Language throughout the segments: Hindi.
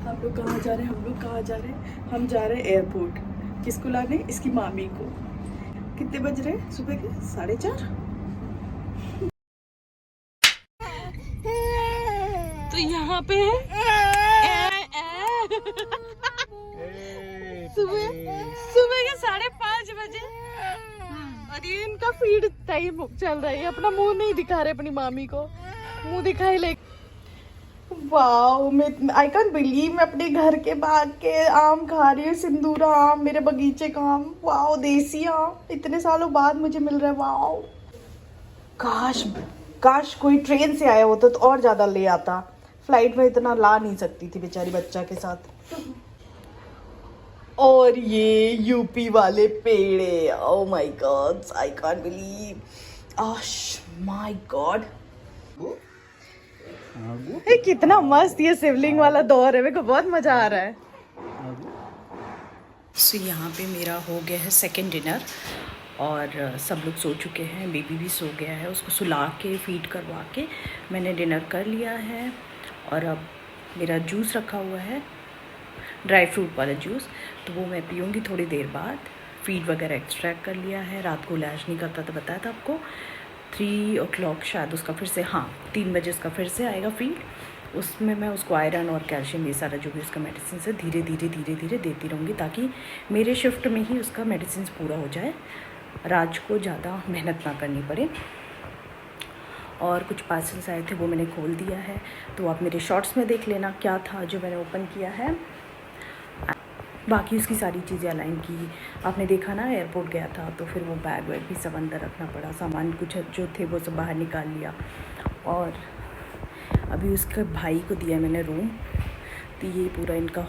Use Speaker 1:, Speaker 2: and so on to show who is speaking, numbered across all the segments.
Speaker 1: हम लोग कहाँ जा रहे हैं? हम जा रहे हैं एयरपोर्ट। किसको लाने? इसकी मामी को। कितने बज रहे हैं सुबह के? 4:30। तो यहाँ पे सुबह के 5:30 बजे और ये इनका फीड टाइम चल रहा है। अपना मुंह नहीं दिखा रहे अपनी मामी को, मुंह दिखाई ले। वाओ, मैं आई कैंट बिलीव मैं अपने घर के बाग के आम खा रही हूँ। सिंदूरा आम, मेरे बगीचे का आम। वाओ, देसी आम इतने सालों बाद मुझे मिल रहा है। वाओ, काश काश कोई ट्रेन से आया होता तो और ज्यादा ले आता। फ्लाइट में इतना ला नहीं सकती थी बेचारी बच्चा के साथ। और ये यूपी वाले पेड़े, oh my God, I can't believe. आश माय गॉड, कितना मस्त ये शिवलिंग वाला दौर है। मेरे को बहुत मजा आ रहा है। सो यहाँ पे मेरा हो गया है सेकंड डिनर और सब लोग सो चुके हैं। बेबी भी सो गया है, उसको सुला के फीड करवा के मैंने डिनर कर लिया है। और अब मेरा जूस रखा हुआ है, ड्राई फ्रूट वाला जूस, तो वो मैं पीऊँगी थोड़ी देर बाद। फीड वगैरह एक्सट्रैक्ट कर लिया है। रात को लैश नहीं करता था, बताया था आपको। 3 o'clock शायद उसका फिर से, हाँ 3 बजे उसका फिर से आएगा फीड। उसमें मैं उसको आयरन और कैल्शियम, ये सारा जो भी उसका मेडिसिन है धीरे धीरे देती रहूँगी, ताकि मेरे शिफ्ट में ही उसका मेडिसिन पूरा हो जाए, राज को ज़्यादा मेहनत ना करनी पड़े। और कुछ पार्सल्स आए थे वो मैंने खोल दिया है, तो आप मेरे शॉर्ट्स में देख लेना क्या था जो मैंने ओपन किया है। बाकी उसकी सारी चीज़ें अलाइन की। आपने देखा ना, एयरपोर्ट गया था तो फिर वो बैग वैग भी सब अंदर रखना पड़ा, सामान कुछ जो थे वो सब बाहर निकाल लिया। और अभी उसके भाई को दिया मैंने रूम, तो ये पूरा इनका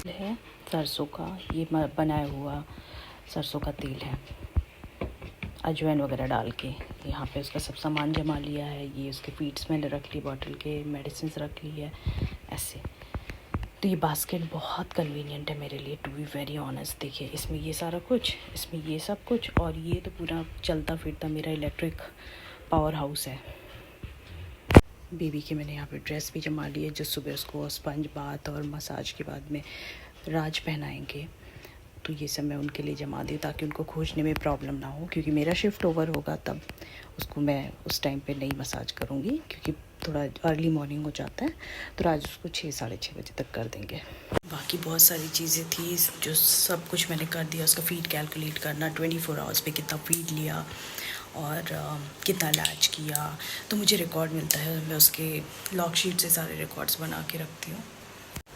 Speaker 1: है सरसों का, ये बनाया हुआ सरसों का तेल है, अजवाइन वगैरह डाल के। यहाँ पे उसका सब सामान जमा लिया है। ये उसके फीड्स मैंने रख ली, बॉटल के मेडिसिन रख ली है ऐसे। तो ये बास्केट बहुत कन्वीनियंट है मेरे लिए, टू बी वेरी ऑनेस्ट। देखिए, इसमें ये सारा कुछ, इसमें ये सब कुछ, और ये तो पूरा चलता फिरता मेरा इलेक्ट्रिक पावर हाउस है। बेबी के मैंने यहाँ पे ड्रेस भी जमा ली है, जो सुबह उसको स्पंज बाथ और मसाज के बाद में राज पहनाएंगे। तो ये सब मैं उनके लिए जमा दी ताकि उनको खोजने में प्रॉब्लम ना हो, क्योंकि मेरा शिफ्ट ओवर होगा तब उसको मैं उस टाइम पे नहीं मसाज करूँगी, क्योंकि थोड़ा अर्ली मॉर्निंग हो जाता है। तो आज उसको 6-6:30 बजे तक कर देंगे। बाकी बहुत सारी चीज़ें थी जो सब कुछ मैंने कर दिया। उसका फ़ीड कैलकुलेट करना, 24 आवर्स पे कितना फ़ीड लिया और कितना लैच किया, तो मुझे रिकॉर्ड मिलता है। मैं उसके लॉग शीट से सारे रिकॉर्ड्स बना के रखती हूँ।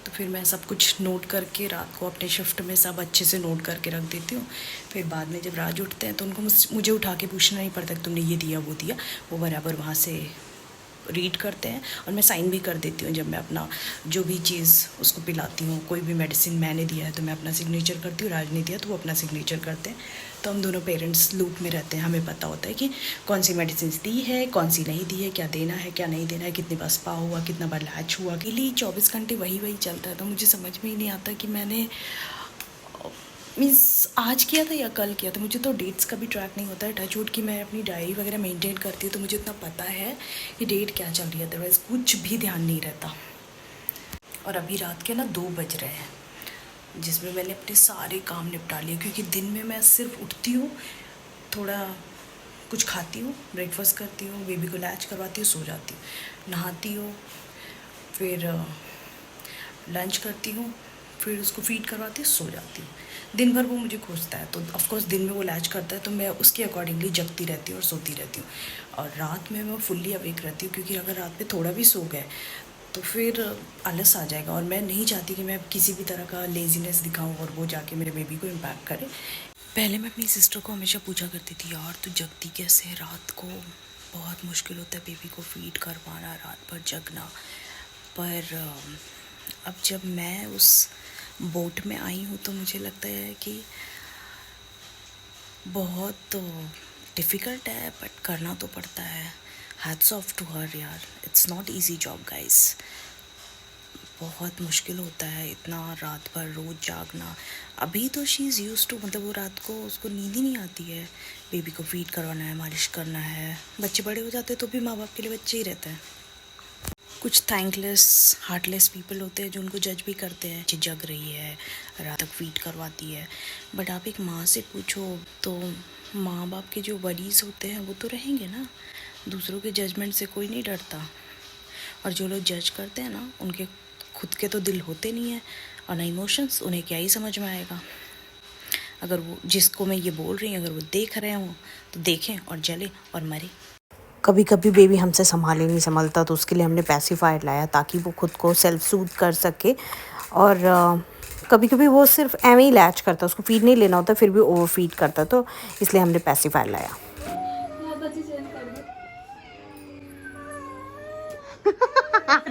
Speaker 1: तो फिर मैं सब कुछ नोट करके रात को अपने शिफ्ट में सब अच्छे से नोट करके रख देती हूँ। फिर बाद में जब राज उठते हैं तो उनको मुझे उठा के पूछना नहीं पड़ता कि तुमने ये दिया वो दिया, वो बराबर वहाँ से रीड करते हैं। और मैं साइन भी कर देती हूँ जब मैं अपना जो भी चीज़ उसको पिलाती हूँ। कोई भी मेडिसिन मैंने दिया है तो मैं अपना सिग्नेचर करती हूँ, राज ने दिया तो वो अपना सिग्नेचर करते हैं। तो हम दोनों पेरेंट्स लूप में रहते हैं, हमें पता होता है कि कौन सी मेडिसिन दी है, कौन सी नहीं दी है, क्या देना है क्या नहीं देना है, कितनी बार स्पा हुआ, कितना बार लैच हुआ। के लिए 24 घंटे वही चलता है। तो मुझे समझ में ही नहीं आता कि मैंने मीन्स आज किया था या कल किया था। मुझे तो डेट्स का भी ट्रैक नहीं होता है। टचवुड की मैं अपनी डायरी वगैरह मेंटेन करती हूँ तो मुझे इतना पता है कि डेट क्या चल रही है, अदरवाइज़ कुछ भी ध्यान नहीं रहता। और अभी रात के ना 2 बज रहे हैं, जिसमें मैंने अपने सारे काम निपटा लिए, क्योंकि दिन में मैं सिर्फ उठती हूँ, थोड़ा कुछ खाती हूँ, ब्रेकफास्ट करती हूँ, बेबी को लैच करवाती हूँ, सो जाती हूँ, नहाती हूँ, फिर लंच करती हूँ, फिर उसको फीड करवाती हूँ, सो जाती हूँ। दिन भर वो मुझे खोजता है, तो ऑफकोर्स दिन में वो लैच करता है तो मैं उसके अकॉर्डिंगली जगती रहती हूँ और सोती रहती हूँ। और रात में मैं फुल्ली अवेक रहती हूँ, क्योंकि अगर रात में थोड़ा भी सो गए तो फिर आलस आ जाएगा, और मैं नहीं चाहती कि मैं किसी भी तरह का लेज़ीनेस दिखाऊँ और वो जाके मेरे बेबी को इम्पैक्ट करे। पहले मैं अपनी सिस्टर को हमेशा पूछा करती थी, यार तू जगती कैसे है रात को, बहुत मुश्किल होता है बेबी को फीड करवाना, रात भर जगना। पर अब जब मैं उस बोट में आई हूँ तो मुझे लगता है कि बहुत डिफ़िकल्ट है, बट करना तो पड़ता है। हैट्स ऑफ टू हर यार, it's not easy job guys. बहुत मुश्किल होता है इतना रात भर रोज़ जागना। अभी तो शी इज़ यूज्ड टू, मतलब वो रात को उसको नींद ही नहीं आती है। बेबी को फीड करवाना है, मालिश करना है। बच्चे बड़े हो जाते हैं तो भी माँ बाप के लिए बच्चे ही रहते हैं। कुछ थैंकलेस हार्टलेस पीपल होते हैं जो उनको जज भी करते हैं कि जग रही है, रात तक फीड करवाती है। बट आप एक माँ से पूछो तो माँ बाप के जो वरीज होते हैं वो तो रहेंगे ना। दूसरों के जजमेंट से कोई नहीं डरता। और जो लोग जज करते हैं ना, उनके खुद के तो दिल होते नहीं है और ना इमोशंस, उन्हें क्या ही समझ में आएगा। अगर वो जिसको मैं ये बोल रही हूँ अगर वो देख रहे हों तो देखें और जले और मरे। कभी कभी बेबी हमसे संभाल ही नहीं संभलता तो उसके लिए हमने पैसिफायर लाया ताकि वो खुद को सेल्फ सूद कर सके। और कभी कभी वो सिर्फ एवं ही लैच करता, उसको फीड नहीं लेना होता फिर भी ओवर फीड करता, तो इसलिए हमने पैसिफायर लाया।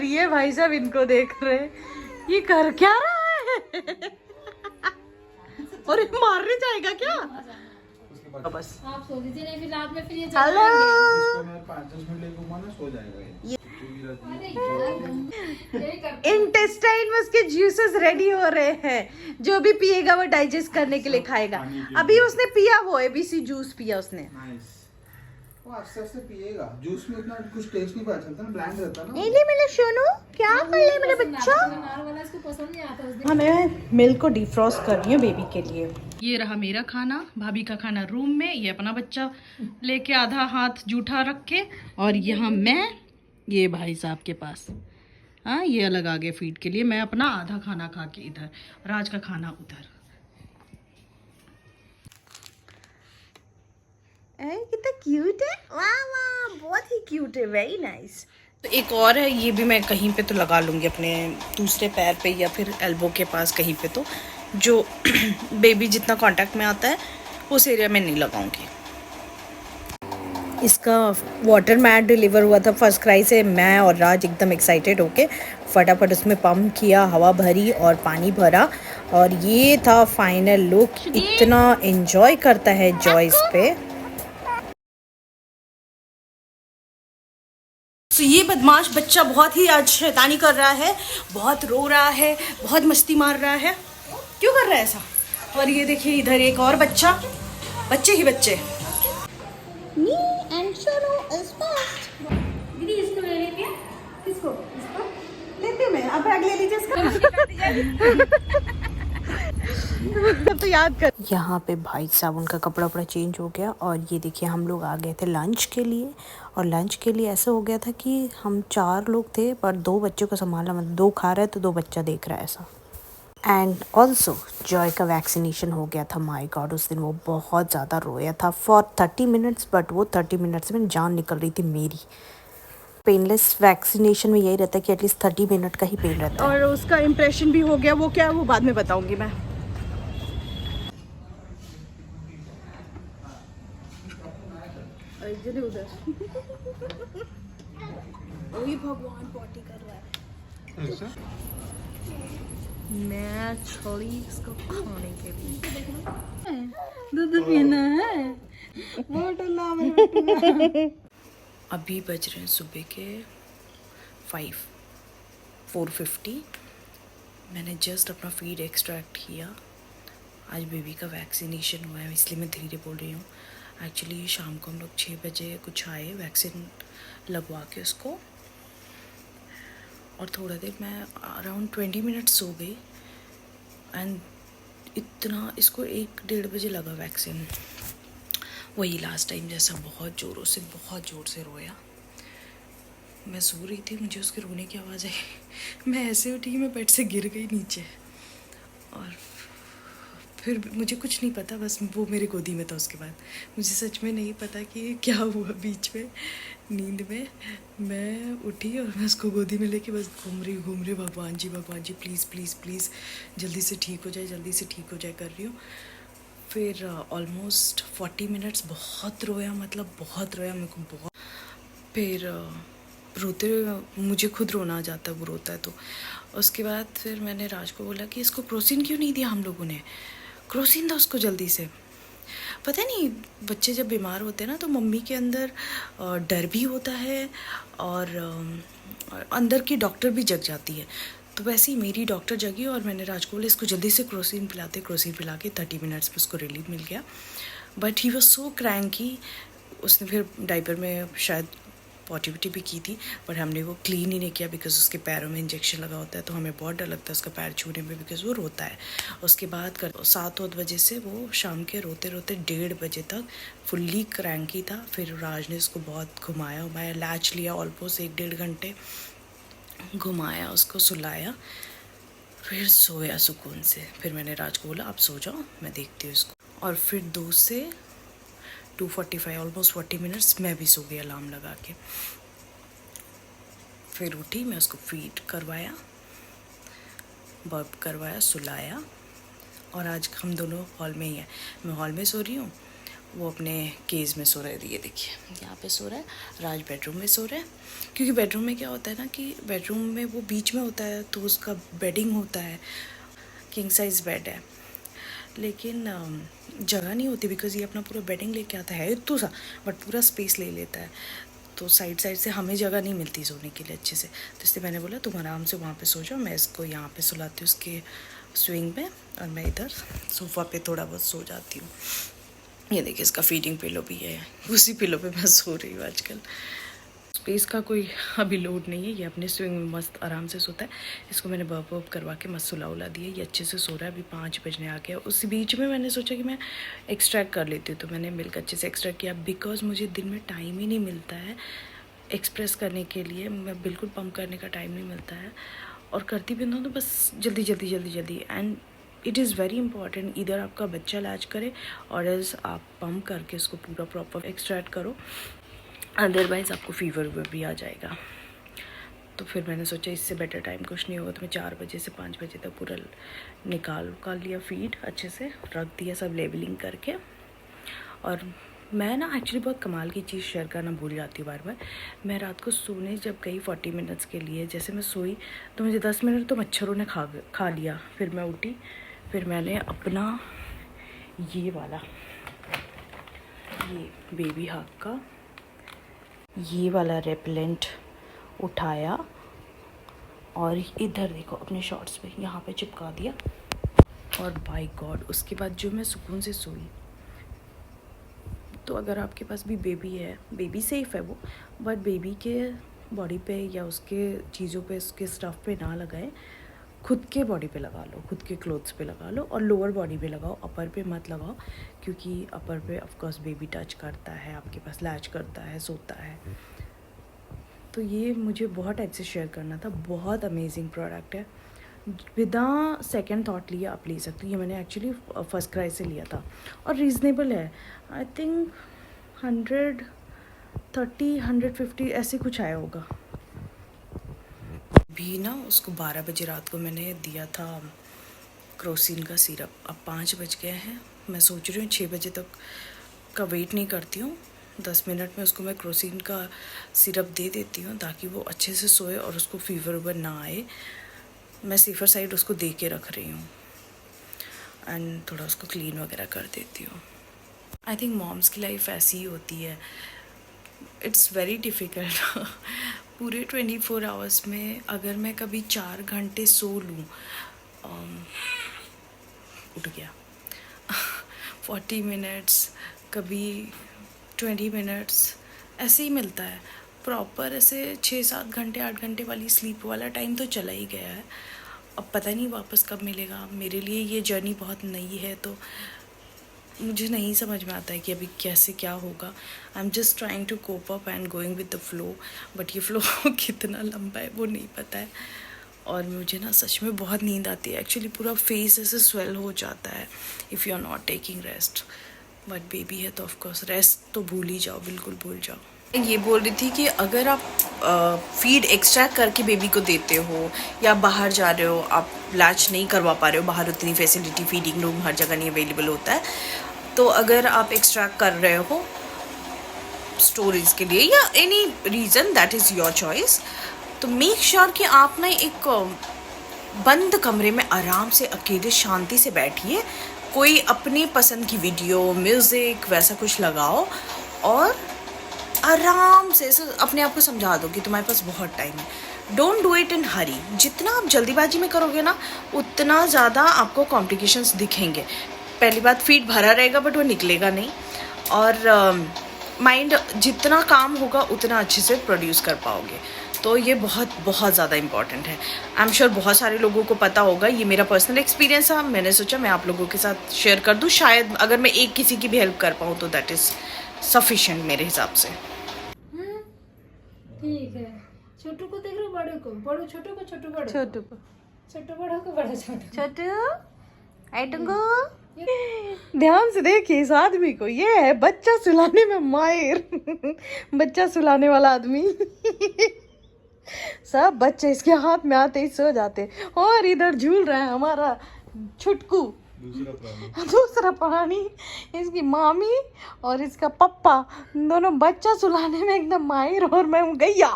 Speaker 1: ये भाई साहब इनको देख रहे हैं, ये कर क्या रहा है? और ये मारने जाएगा क्या? बस
Speaker 2: आप सो लीजिए, नहीं फिर रात में फिर ये
Speaker 1: हेलो,
Speaker 3: इसको मैं 5-10 मिनट ले लूंगा ना, सो जाएगा ये।
Speaker 1: इंटेस्टाइन में उसके जूसेस रेडी हो रहे हैं। जो भी पिएगा वो डाइजेस्ट करने के लिए खाएगा। अभी उसने पिया, वो एबीसी जूस पिया उसने।
Speaker 3: वो आस्ते आस्ते पिएगा। जूस में इतना कुछ टेस्ट नहीं पता चलता ना, ब्लैंड रहता ना।
Speaker 1: नीली मेरे सोनू, क्या कर ले मेरे बच्चा?
Speaker 2: अनार वाला इसको पसंद नहीं आता उस दिन।
Speaker 1: हाँ, मैं मिल्क को डिफ्रॉस्ट कर रही हूँ बेबी के लिए। ये रहा मेरा खाना, भाभी का खाना रूम में, ये अपना बच्चा लेके आधा हाथ जूठा रख के, और यहाँ मैं ये भाई साहब के पास। हाँ, ये अलग आ गए फीड के लिए। मैं अपना आधा खाना खा के इधर, राज का खाना उधर। कितना क्यूट है, वाह वाह, बहुत ही क्यूट है, वेरी नाइस। तो एक और है, ये भी मैं कहीं पे तो लगा लूँगी अपने दूसरे पैर पे या फिर एल्बो के पास कहीं पे, तो जो बेबी जितना कांटेक्ट में आता है उस एरिया में नहीं लगाऊंगी। इसका वाटर मैट डिलीवर हुआ था फर्स्ट क्राई से। मैं और राज एकदम एक्साइटेड होके फटाफट उसमें पंप किया, हवा भरी और पानी भरा, और ये था फाइनल लुक। इतना एंजॉय करता है जॉय इस पे। तो ये बदमाश बच्चा बहुत ही आज शैतानी कर रहा है, बहुत रो रहा है, बहुत मस्ती मार रहा है। क्यों कर रहा है ऐसा? और ये देखिए इधर एक और बच्चा, बच्चे ही बच्चे।
Speaker 2: दीदी इसको ले लेंगे, किसको? इसको
Speaker 1: लेती हूँ मैं, अब बैग ले लीजिए इसका। तो याद कर। यहाँ पे भाई साहब उनका कपड़ा वपड़ा चेंज हो गया, और ये देखिए हम लोग आ गए थे लंच के लिए। और लंच के लिए ऐसा हो गया था कि हम 4 लोग थे पर 2 बच्चों को संभालना, मतलब 2 खा रहे तो 2 बच्चा देख रहा है ऐसा। एंड ऑल्सो जॉय का वैक्सीनेशन हो गया था। माय गॉड, उस दिन वो बहुत ज़्यादा रोया था फॉर 30 मिनट्स, बट वो 30 मिनट्स में जान निकल रही थी मेरी। पेनलेस वैक्सीनेशन में यही रहता है कि एटलीस्ट 30 मिनट का ही पेन रहता है। और उसका इम्प्रेशन भी हो गया, वो क्या है वो बाद में बताऊंगी मैं। उधर वही भगवान पॉटी कर रहा है।
Speaker 3: ऐसा?
Speaker 1: नेचुरली इसको खाने के लिए
Speaker 2: दूध पीना है।
Speaker 1: अभी बज रहे हैं सुबह के 4:50। मैंने जस्ट अपना फीड एक्सट्रैक्ट किया। आज बेबी का वैक्सीनेशन हुआ है, इसलिए मैं धीरे बोल रही हूँ। एक्चुअली शाम को हम लोग 6 बजे कुछ आए वैक्सीन लगवा के उसको, और थोड़ा देर मैं अराउंड 20 मिनट्स सो गई। एंड इतना इसको 1-1:30 बजे लगा वैक्सीन। वही लास्ट टाइम जैसा बहुत ज़ोर से रोया। मैं सो रही थी, मुझे उसके रोने की आवाज़ आई। मैं ऐसे उठी, मैं बेड से गिर गई नीचे, और फिर मुझे कुछ नहीं पता, बस वो मेरी गोदी में था। उसके बाद मुझे सच में नहीं पता कि क्या हुआ। बीच में नींद में मैं उठी और मैं उसको गोदी में लेके बस घूम रही, भगवान जी प्लीज़ प्लीज़ प्लीज़ जल्दी से ठीक हो जाए कर रही हूँ। फिर ऑलमोस्ट 40 मिनट्स बहुत रोया, मतलब बहुत रोया मेरे को बहुत। फिर रोते मुझे खुद रोना आ जाता है, वो रोता है तो। उसके बाद फिर मैंने राज को बोला कि इसको क्रोसिन क्यों नहीं दिया हम लोगों ने, क्रोसिन दो उसको जल्दी से। पता नहीं, बच्चे जब बीमार होते हैं ना तो मम्मी के अंदर डर भी होता है और अंदर की डॉक्टर भी जग जाती है। तो वैसे ही मेरी डॉक्टर जगी और मैंने राज को बोला इसको जल्दी से क्रोसिन पिला के 30 मिनट्स में उसको रिलीफ मिल गया। But he was so cranky, उसने फिर डाइपर में शायद पॉटी भी की थी, बट हमने वो क्लीन ही नहीं किया बिकॉज उसके पैरों में इंजेक्शन लगा होता है, तो हमें बहुत डर लगता है उसका पैर छूने में बिकॉज वो रोता है। उसके बाद 7-8 बजे से वो शाम के रोते 1:30 बजे तक फुल्ली क्रैंकी था। फिर राज ने उसको बहुत घुमाया, लैच लिया, ऑलमोस्ट 1-1.5 घंटे घुमाया, उसको सुलाया, फिर सोया सुकून से। फिर मैंने राज को बोला आप सो जाओ, मैं देखती हूँ इसको। और फिर 2 से 2:45 ऑलमोस्ट 40 मिनट्स मैं भी सो गई अलार्म लगा के। फिर उठी, मैं उसको फीड करवाया, बर्प करवाया, सुलाया, और आज हम दोनों हॉल में ही हैं। मैं हॉल में सो रही हूँ, वो अपने केज में सो रहा है। ये देखिए यहाँ पे सो रहा है, राज बेडरूम में सो रहा है। क्योंकि बेडरूम में क्या होता है ना कि बेडरूम में वो बीच में होता है तो उसका बेडिंग होता है, किंग साइज बेड है, लेकिन जगह नहीं होती बिकॉज ये अपना पूरा बेडिंग लेके आता है इतना सा, बट पूरा स्पेस ले लेता है, तो साइड से हमें जगह नहीं मिलती सोने के लिए अच्छे से। तो इसलिए मैंने बोला तुम आराम से वहाँ पे सो जाओ, मैं इसको यहाँ पे सुलाती हूँ उसके स्विंग में, और मैं इधर सोफ़ा पे थोड़ा बहुत सो जाती हूँ। ये देखिए इसका फीडिंग पिलो भी है, उसी पिलो पे मैं सो रही हूँ आजकल। स्पेस का कोई अभी लोड नहीं है, ये अपने स्विंग में मस्त आराम से सोता है। इसको मैंने बर्प वर्प करवा के मस्त सुला दिया, ये अच्छे से सो रहा है। अभी 5 बजने आ गया। उस बीच में मैंने सोचा कि मैं एक्सट्रैक्ट कर लेती हूँ, तो मैंने मिल्क अच्छे से एक्सट्रैक्ट किया बिकॉज मुझे दिन में टाइम ही नहीं मिलता है एक्सप्रेस करने के लिए, मैं बिल्कुल पम्प करने का टाइम नहीं मिलता है, और करती भी हूँ तो बस जल्दी। And it is very important, इधर आपका बच्चा लैच करे और एल्स आप पम्प करके उसको पूरा प्रॉपर एक्सट्रैक्ट करो, अदरवाइज़ आपको फीवर भी आ जाएगा। तो फिर मैंने सोचा इससे बेटर टाइम कुछ नहीं होगा, तो मैं 4 बजे से 5 बजे तक पूरा निकाल लिया फीड, अच्छे से रख दिया सब लेबलिंग करके। और मैं ना एक्चुअली बहुत कमाल की चीज़ शेयर करना भूल जाती हूँ बार। मैं रात को सोने जब गई 40 मिनट्स के लिए, जैसे मैं सोई तो मुझे 10 मिनट तो मच्छरों ने खा लिया। फिर मैं उठी, फिर मैंने अपना ये बेबी हग का ये वाला रेपेलेंट उठाया और इधर देखो अपने शॉर्ट्स पे यहाँ पे चिपका दिया, और बाय गॉड उसके बाद जो मैं सुकून से सोई। तो अगर आपके पास भी बेबी है, बेबी सेफ़ है वो, बट बेबी के बॉडी पे या उसके चीज़ों पे, उसके स्टफ़ पे ना लगाए, खुद के बॉडी पे लगा लो, खुद के क्लोथ्स पे लगा लो, और लोअर बॉडी पे लगाओ, अपर पे मत लगाओ, क्योंकि अपर पे ऑफकोर्स बेबी टच करता है, आपके पास लैच करता है, सोता है। तो ये मुझे बहुत टाइप से शेयर करना था, बहुत अमेजिंग प्रोडक्ट है, बिना सेकंड थॉट लिए आप ले सकते हो। ये मैंने एक्चुअली फर्स्ट क्राई से लिया था और रीज़नेबल है, आई थिंक 130-150 ऐसे कुछ आया होगा। भी ना उसको 12 बजे रात को मैंने दिया था क्रोसिन का सिरप, अब 5 बज गए हैं। मैं सोच रही हूँ 6 बजे तक का वेट नहीं करती हूँ, 10 मिनट में उसको मैं क्रोसिन का सिरप दे देती हूँ ताकि वो अच्छे से सोए और उसको फीवर ना आए। मैं सेफ़र साइड उसको दे के रख रही हूँ एंड थोड़ा उसको क्लीन वगैरह कर देती हूँ। आई थिंक मॉम्स की लाइफ ऐसी ही होती है, इट्स वेरी डिफ़िकल्ट। पूरे 24 आवर्स में अगर मैं कभी 4 घंटे सो लूँ, उठ गया 40 मिनट्स, कभी 20 मिनट्स, ऐसे ही मिलता है। प्रॉपर ऐसे 6-7 घंटे 8 घंटे वाली स्लीप वाला टाइम तो चला ही गया है, अब पता नहीं वापस कब मिलेगा। मेरे लिए ये जर्नी बहुत नई है, तो मुझे नहीं समझ में आता है कि अभी कैसे क्या होगा। I am just trying to cope up and going with the flow, but ये फ्लो कितना लंबा है वो नहीं पता है। और मुझे ना सच में बहुत नींद आती है, एक्चुअली पूरा फेस ऐसे स्वेल हो जाता है if you are not taking rest. But baby है तो ऑफकोर्स रेस्ट तो भूल ही जाओ, बिल्कुल भूल जाओ। ये बोल रही थी कि अगर आप फीड एक्सट्रैक्ट करके बेबी को देते हो या बाहर जा रहे हो, आप लैच नहीं करवा पा रहे हो, बाहर उतनी फैसिलिटी, फीडिंग रूम हर जगह नहीं अवेलेबल होता है, तो अगर आप एक्सट्रैक्ट कर रहे हो स्टोरेज के लिए या any reason, that is your choice, तो मेक श्योर कि आप ना एक बंद कमरे में आराम से अकेले शांति से बैठिए, कोई अपने पसंद की वीडियो, म्यूज़िक वैसा कुछ लगाओ और आराम से अपने आप को समझा दो कि तुम्हारे पास बहुत टाइम है। डोंट डू इट इन हरी। जितना आप जल्दीबाजी में करोगे ना उतना ज़्यादा आपको कॉम्प्लिकेशंस दिखेंगे। पहली बात फीड भरा रहेगा बट वो निकलेगा नहीं, और माइंड जितना काम होगा उतना अच्छे से प्रोड्यूस कर पाओगे। तो ये बहुत बहुत ज़्यादा इंपॉर्टेंट है। आई एम श्योर बहुत सारे लोगों को पता होगा, ये मेरा पर्सनल एक्सपीरियंस है, मैंने सोचा मैं आप लोगों के साथ शेयर कर दूँ। शायद अगर मैं एक किसी की भी हेल्प कर पाऊँ तो दैट इज़ सफिशिएंट मेरे हिसाब से।
Speaker 2: ठीक है। छोटू को देख रहे हो, बड़े को, बड़ो छोटू को, छोटू बड़ो, छोटू को, छोटू बड़ो को, बड़ो छोटू,
Speaker 1: छोटू आइटंगो ध्यान से देखिए इस आदमी को, ये है बच्चा सुलाने में माहिर बच्चा सुलाने वाला आदमी सब बच्चे इसके हाथ में आते ही सो जाते, और इधर झूल रहा है हमारा छुटकू, दूसरा प्राणी इसकी मामी और इसका पप्पा, दोनों बच्चा सुलाने में एकदम माहिर, और मैं हूँ गैया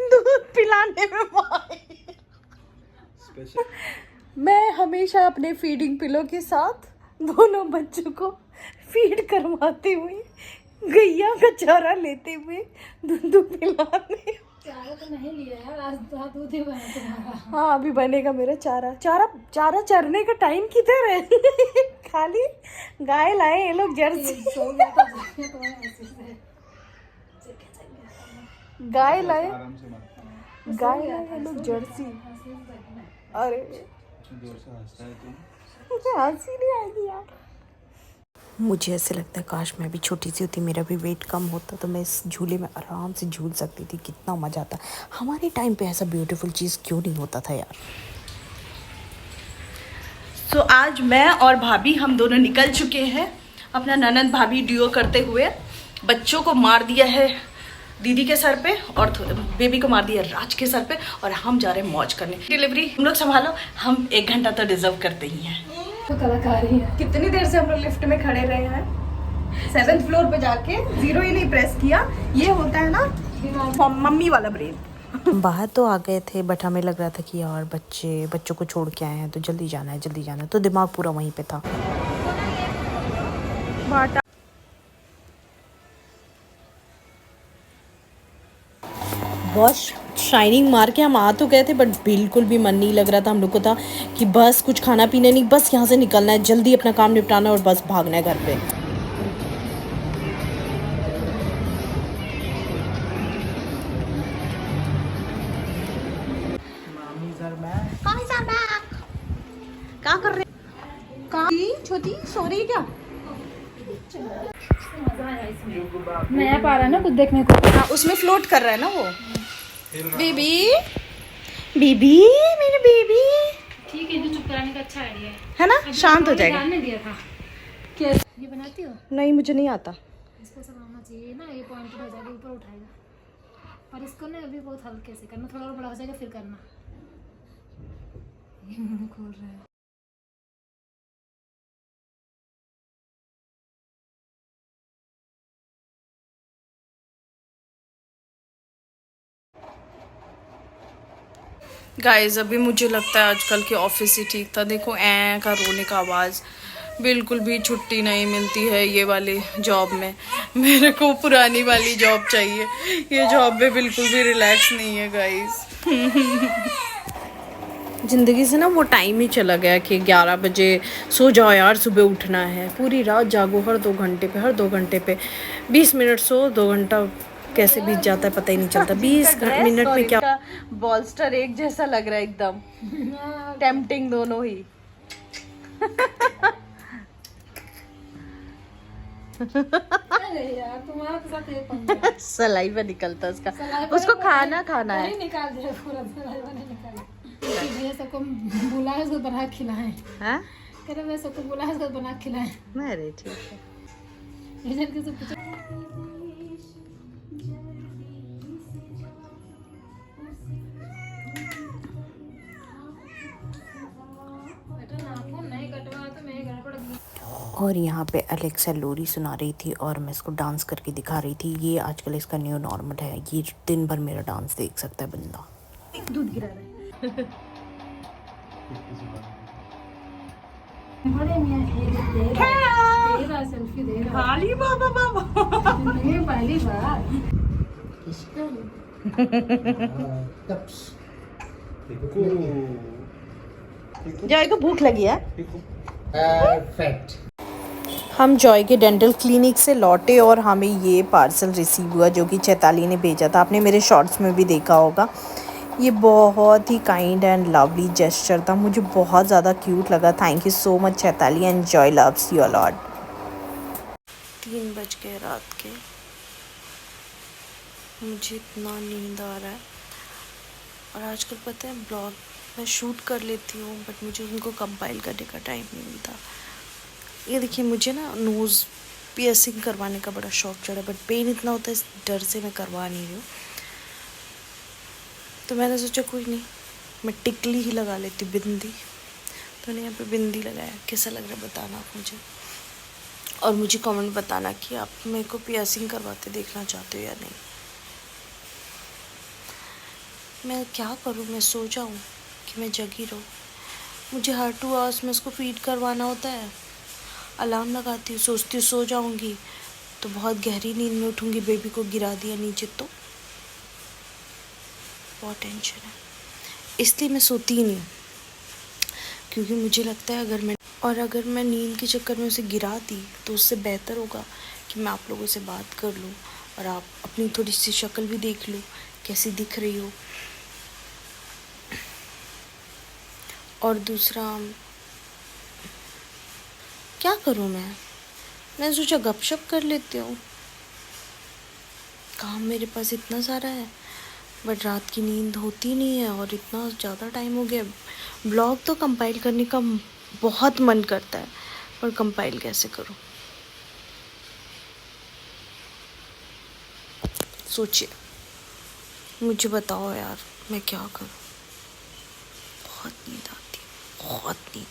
Speaker 1: दूध पिलाने में माहिर। मैं हमेशा अपने फीडिंग पिलो के साथ दोनों बच्चों को फीड करवाते हुए, गैया का चारा लेते हुए दूध पिलाने।
Speaker 2: चारा तो नहीं लिया यार, आज दूध ही बना तुम्हारा।
Speaker 1: हाँ अभी बनेगा मेरा चारा। चारा चरने का टाइम किधर है खाली गाय लाए ये लोग जर्सी गाय लाए ये लोग जर्सी। अरे हंसी नहीं आएगी यार। मुझे ऐसे लगता है काश मैं भी छोटी सी होती, मेरा भी वेट कम होता तो मैं इस झूले में आराम से झूल सकती थी। कितना मज़ा आता। हमारे टाइम पे ऐसा ब्यूटीफुल चीज़ क्यों नहीं होता था यार। तो आज मैं और भाभी हम दोनों निकल चुके हैं अपना ननद भाभी ड्यूओ करते हुए। बच्चों को मार दिया है दीदी के सर पे और बेबी को मार दिया राज के सर पे, और हम जा रहे हैं मौज करने। डिलीवरी हम लोग संभालो, हम 1 घंटा तो डिजर्व करते ही हैं।
Speaker 2: तो कलाकारी है।
Speaker 1: कितनी देर से हम लोग लिफ्ट में खड़े रहे हैं, 7th फ्लोर पे जाके 0 ही नहीं प्रेस किया। ये होता है ना मम्मी वाला ब्रेन। बाहर तो आ गए थे बट हमें लग रहा था कि यार बच्चों को छोड़ के आए हैं तो जल्दी जाना है, तो दिमाग पूरा वहीं पे था। बहुत शाइनिंग मार के हम आ तो गए थे बट बिल्कुल भी मन नहीं लग रहा था। हम लोग को था कि बस कुछ खाना पीना नहीं, बस यहाँ से निकलना है, जल्दी अपना काम निपटाना और बस भागना है घर पे। क्या कर रहे? छोटी सो रही क्या?
Speaker 2: नया पा रहा है ना कुछ देखने को।
Speaker 1: हाँ उसमें फ्लोट कर रहा है ना वो। बेबी मेरी बेबी
Speaker 2: ठीक है, जो चुप कराने का अच्छा आइडिया
Speaker 1: है ना, शांत हो जाएगा।
Speaker 2: ने दिया था। क्या ये बनाती हो?
Speaker 1: नहीं मुझे नहीं आता।
Speaker 2: इसको सब आना चाहिए ना, ये पॉइंट हो जाएगा, ऊपर उठाएगा। पर इसको ना अभी बहुत हल्के से करना, थोड़ा और बड़ा हो जाएगा फिर करना। ये मुंह खोल रहा है।
Speaker 1: गाइस अभी मुझे लगता है आजकल के ऑफिस ही ठीक था। देखो ऐ का रोने का आवाज़, बिल्कुल भी छुट्टी नहीं मिलती है ये वाली जॉब में। मेरे को पुरानी वाली जॉब चाहिए, ये जॉब में बिल्कुल भी रिलैक्स नहीं है गाइस। ज़िंदगी से ना वो टाइम ही चला गया कि 11 बजे सो जाओ यार, सुबह उठना है। पूरी रात जागो हर 2 घंटे पे 20 मिनट सो, 2 घंटा कैसे बीत जाता है पता ही नहीं चलता। 20 मिनट में क्या बॉलस्टर एक जैसा लग रहा है एकदम टेम्पटिंग दोनों ही।
Speaker 2: अरे यार तुम्हारा तो साथ एक पंगा।
Speaker 1: सलाइवा निकलता उसका, उसको खाना है।
Speaker 2: नहीं निकाल दिया पूरा, सलाइवा नहीं निकाला। ये सबको बुलाए उसको बना के खिलाएं।
Speaker 1: हाँ
Speaker 2: कह रहे मैं सबको बुलाए उसको बना के खिलाएं।
Speaker 1: अरे ठीक है।
Speaker 2: ये जब किसी पूछे
Speaker 1: और यहाँ पे अलेक्सा लोरी सुना रही थी और मैं इसको डांस करके दिखा रही थी। ये आजकल इसका न्यू नॉर्मल है, ये दिन भर मेरा डांस देख सकता है बंदा।
Speaker 2: दूध गिरा रहा है। बड़े मियां दे रहा सेल्फी दे रहा।
Speaker 1: खाली बाबा
Speaker 2: ये पहली बार।
Speaker 1: जॉय को भूख लगी है।
Speaker 3: परफेक्ट।
Speaker 1: हम जॉय के डेंटल क्लिनिक से लौटे और हमें ये पार्सल रिसीव हुआ जो कि चैताली ने भेजा था। आपने मेरे शॉर्ट्स में भी देखा होगा। ये बहुत ही काइंड एंड लवली जेस्चर था, मुझे बहुत ज़्यादा क्यूट लगा। Thank you so much Chaitali and Joy loves you a lot. 3 बज गए रात के, मुझे इतना नींद आ रहा है। और आजकल पता है ब्लॉग मैं शूट कर लेती हूँ बट मुझे उनको कंपाइल करने का टाइम नहीं मिलता। ये देखिए मुझे ना नोज़ पियर्सिंग करवाने का बड़ा शौक चढ़ा बट पेन इतना होता है इस डर से मैं करवा नहीं रही हूँ। तो मैंने सोचा कोई नहीं, मैं टिकली ही लगा लेती हूँ, बिंदी। तो मैंने यहाँ पे बिंदी लगाया। कैसा लग रहा है बताना आप मुझे, और मुझे कमेंट बताना कि आप मेरे को पियर्सिंग करवाते देखना चाहते हो या नहीं। मैं क्या करूँ, मैं सो जाऊँ कि मैं जगी रहूँ? मुझे हर 2 आवर्स में उसको फीड करवाना होता है। अलार्म लगाती हूँ, सोचती हूँ सो जाऊँगी तो बहुत गहरी नींद में उठूँगी, बेबी को गिरा दिया नीचे तो बहुत टेंशन है। इसलिए मैं सोती ही नहीं, क्योंकि मुझे लगता है अगर मैं नींद के चक्कर में उसे गिरा दी तो उससे बेहतर होगा कि मैं आप लोगों से बात कर लूँ और आप अपनी थोड़ी सी शक्ल भी देख लूँ कैसी दिख रही हो। और दूसरा क्या करूँ मैं सोचा गपशप कर लेती हूँ। काम मेरे पास इतना सारा है बट रात की नींद होती नहीं है और इतना ज़्यादा टाइम हो गया। ब्लॉग तो कंपाइल करने का बहुत मन करता है पर कंपाइल कैसे करूँ? सोचिए, मुझे बताओ यार मैं क्या करूँ? बहुत नींद आती है, बहुत नींद।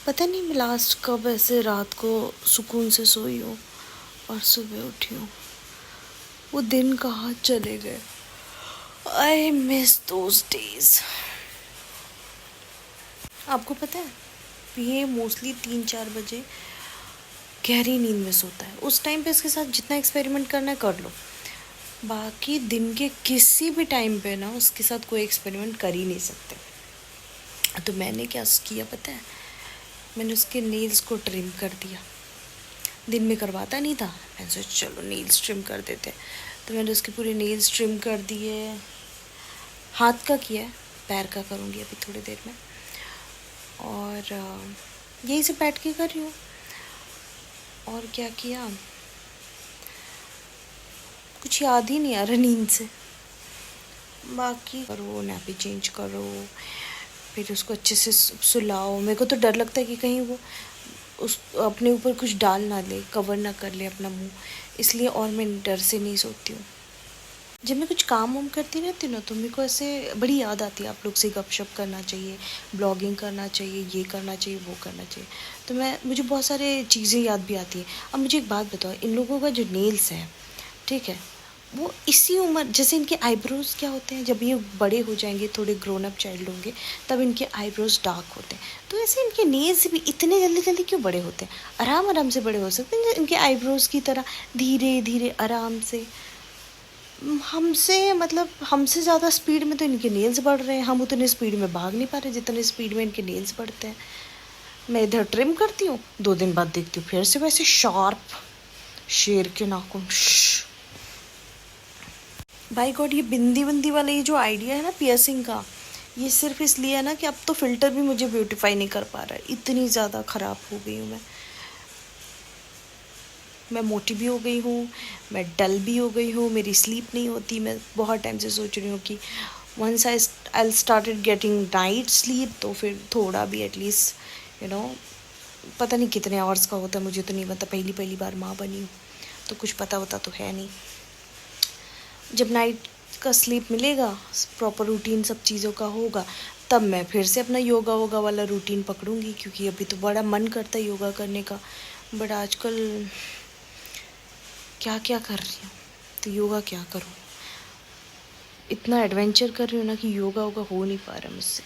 Speaker 1: पता नहीं मैं लास्ट कब ऐसे रात को सुकून से सोई हूँ और सुबह उठी हूँ। वो दिन कहाँ चले गए। I miss those days. आपको पता है ये मोस्टली 3-4 बजे गहरी नींद में सोता है। उस टाइम पे इसके साथ जितना एक्सपेरिमेंट करना है कर लो, बाकी दिन के किसी भी टाइम पे ना उसके साथ कोई एक्सपेरिमेंट कर ही नहीं सकते। तो मैंने क्या किया पता है, मैंने उसके नेल्स को ट्रिम कर दिया। दिन में करवाता नहीं था, मैंने सोचा चलो नेल्स ट्रिम कर देते। तो मैंने उसके पूरे नेल्स ट्रिम कर दिए। हाथ का किया है, पैर का करूँगी अभी थोड़ी देर में। और यही से बैठ के कर रही हूँ। और क्या किया कुछ याद ही नहीं आ रहा नींद से। बाकी करो, नैपी चेंज करो, फिर उसको अच्छे से सुलाओ। मेरे को तो डर लगता है कि कहीं वो उस अपने ऊपर कुछ डाल ना ले, कवर ना कर ले अपना मुंह, इसलिए और मैं डर से नहीं सोती हूँ। जब मैं कुछ काम वाम करती रहती हूँ ना तो मेरे को ऐसे बड़ी याद आती है, आप लोग से गपशप करना चाहिए, ब्लॉगिंग करना चाहिए, ये करना चाहिए, वो करना चाहिए। तो मुझे बहुत सारे चीज़ें याद भी आती हैं। अब मुझे एक बात बताओ, इन लोगों का जो नेल्स है, ठीक है, वो इसी उम्र, जैसे इनके आईब्रोज क्या होते हैं, जब ये बड़े हो जाएंगे, थोड़े ग्रोन अप चाइल्ड होंगे, तब इनके आईब्रोज डार्क होते हैं। तो ऐसे इनके नेल्स भी इतने जल्दी जल्दी क्यों बड़े होते हैं? आराम आराम से बड़े हो सकते हैं इनके आईब्रोज की तरह, धीरे धीरे आराम से। हमसे ज़्यादा स्पीड में तो इनके नेल्स बढ़ रहे हैं, हम उतने स्पीड में भाग नहीं पा रहे जितने स्पीड में इनके नेल्स बढ़ते हैं। मैं इधर ट्रिम करती हूँ, 2 दिन बाद देखती हूँ फिर से वैसे शार्प शेर के नाखून। बाय गॉड, ये बिंदी वाला ये जो आइडिया है ना पियर्सिंग का, ये सिर्फ इसलिए है ना कि अब तो फ़िल्टर भी मुझे ब्यूटीफाई नहीं कर पा रहा है। इतनी ज़्यादा ख़राब हो गई हूँ मैं मोटी भी हो गई हूँ, मैं डल भी हो गई हूँ, मेरी स्लीप नहीं होती। मैं बहुत टाइम से सोच रही हूँ कि once I started getting night sleep तो फिर थोड़ा भी एटलीस्ट पता नहीं कितने आवर्स का होता है, मुझे तो नहीं पता, पहली बार माँ बनी हूँ तो कुछ पता होता तो है नहीं। जब नाइट का स्लीप मिलेगा, प्रॉपर रूटीन सब चीज़ों का होगा, तब मैं फिर से अपना योगा वाला रूटीन पकड़ूंगी, क्योंकि अभी तो बड़ा मन करता है योगा करने का, बट आजकल क्या कर रही हूँ तो योगा क्या करूँ, इतना एडवेंचर कर रही हूँ ना कि योगा हो नहीं पा रहा मुझसे।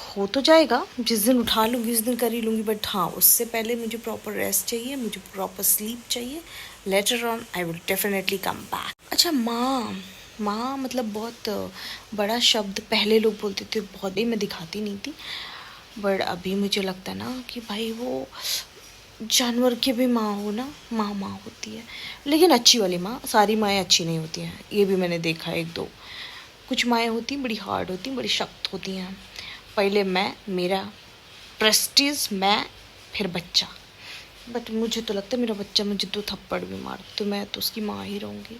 Speaker 1: हो तो जाएगा, जिस दिन उठा लूँगी उस दिन कर ही लूँगी, बट हाँ उससे पहले मुझे प्रॉपर रेस्ट चाहिए, मुझे प्रॉपर स्लीप चाहिए। Later on I will definitely come back. अच्छा माँ, माँ मतलब बहुत बड़ा शब्द पहले लोग बोलते थे, बहुत ही मैं दिखाती नहीं थी, बट अभी मुझे लगता है ना कि भाई वो जानवर की भी माँ हो ना, माँ माँ होती है, लेकिन अच्छी वाली माँ। सारी माएँ अच्छी नहीं होती हैं, ये भी मैंने देखा है। एक दो कुछ माएँ होती हैं बड़ी हार्ड होती हैं, बड़ी सख्त होती हैं। पहले मैं, मेरा प्रेस्टीज, मैं, फिर बच्चा। बट मुझे तो लगता है मेरा बच्चा मुझे 2 थप्पड़ भी मार तो मैं तो उसकी माँ ही रहूँगी।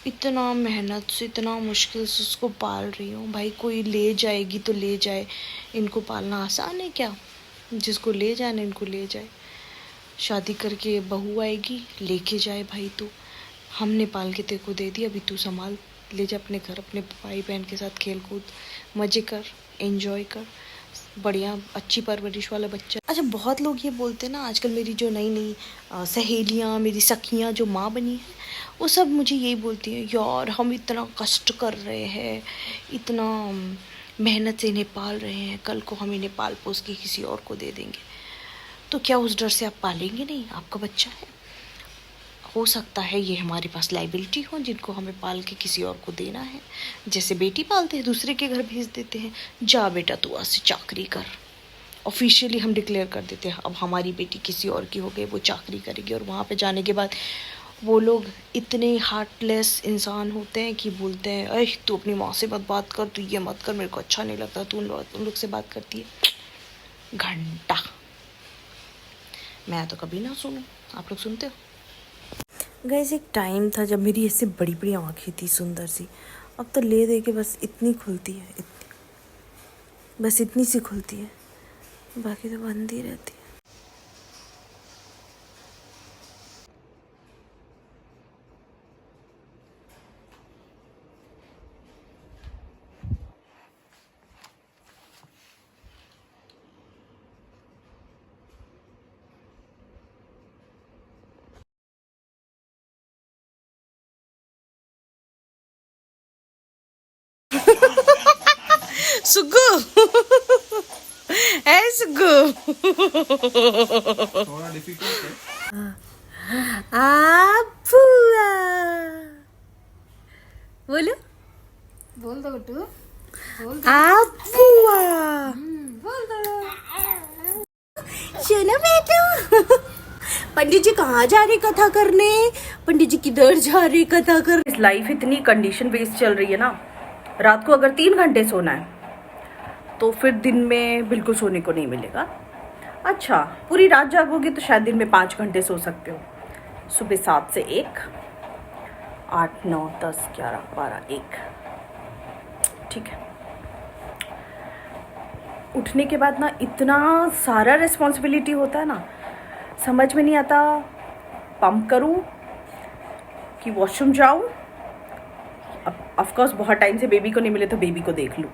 Speaker 1: इतना मेहनत से, इतना मुश्किल से उसको पाल रही हूँ भाई। कोई ले जाएगी तो ले जाए, इनको पालना आसान है क्या? जिसको ले जाए इनको ले जाए। शादी करके बहू आएगी, लेके जाए भाई। तू, हमने पाल के तेरे को दे दी, अभी तू संभाल, ले जा अपने घर, अपने भाई बहन के साथ खेल कूद, मज़े कर, एंजॉय कर, बढ़िया अच्छी परवरिश वाला बच्चा। अच्छा, बहुत लोग ये बोलते हैं ना आजकल, मेरी जो नई नई सहेलियाँ, मेरी सखियाँ जो माँ बनी हैं, वो सब मुझे यही बोलती हैं, यार हम इतना कष्ट कर रहे हैं, इतना मेहनत से इन्हें पाल रहे हैं, कल को हम इन्हें पाल पोस के किसी और को दे देंगे, तो क्या उस डर से आप पालेंगे नहीं? आपका बच्चा है, हो सकता है ये हमारे पास लाइबिलिटी हो, जिनको हमें पाल के किसी और को देना है। जैसे बेटी पालते हैं, दूसरे के घर भेज देते हैं, जा बेटा तू आज से चाकरी कर। ऑफिशियली हम डिक्लेयर कर देते हैं अब हमारी बेटी किसी और की हो गई, वो चाकरी करेगी। और वहाँ पे जाने के बाद वो लोग इतने हार्टलेस इंसान होते हैं कि बोलते हैं, अरे तू अपनी माँ से मत बात कर, तू ये मत कर, मेरे को अच्छा नहीं लगता तू उन लोग से बात करती है। घंटा मैं तो कभी ना सुनूं, आप लोग सुनते हो? गाइस, एक टाइम था जब मेरी ऐसे बड़ी बड़ी आँखें थी सुंदर सी, अब तो ले दे के बस इतनी खुलती है, इतनी, बस इतनी सी खुलती है, बाकी तो बंद ही रहती है। सुगु है सुगु।
Speaker 3: थोड़ा डिफिकल्ट है।
Speaker 1: बुआ बोलो,
Speaker 2: बोल दो गुट्टू, बोल दो।
Speaker 1: बुआ
Speaker 2: बोल दो।
Speaker 1: सुनो बेटू, पंडित जी कहाँ जा रहे कथा करने? पंडित जी किधर जा रहे कथा करने? लाइफ इतनी कंडीशन बेस्ड चल रही है ना, रात को अगर 3 घंटे सोना है तो फिर दिन में बिल्कुल सोने को नहीं मिलेगा। अच्छा, पूरी रात जागोगे तो शायद दिन में 5 घंटे सो सकते हो। सुबह 7 से 1, 8, 9, 10, 11, 12, 1, ठीक है। उठने के बाद ना इतना सारा रिस्पॉन्सिबिलिटी होता है ना, समझ में नहीं आता पंप करूं कि वॉशरूम जाऊं। ऑफकोर्स बहुत टाइम से बेबी को नहीं मिले तो बेबी को देख लूं,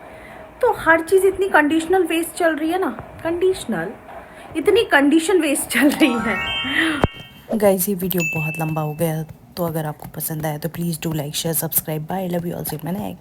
Speaker 1: तो हर चीज़ इतनी कंडीशनल वेस्ट चल रही है ना, कंडीशनल, इतनी कंडीशन वेस्ट चल रही है। गाइस, ये वीडियो बहुत लंबा हो गया, तो अगर आपको पसंद आया तो please do like, share, subscribe. Bye, love you all, see you in my next.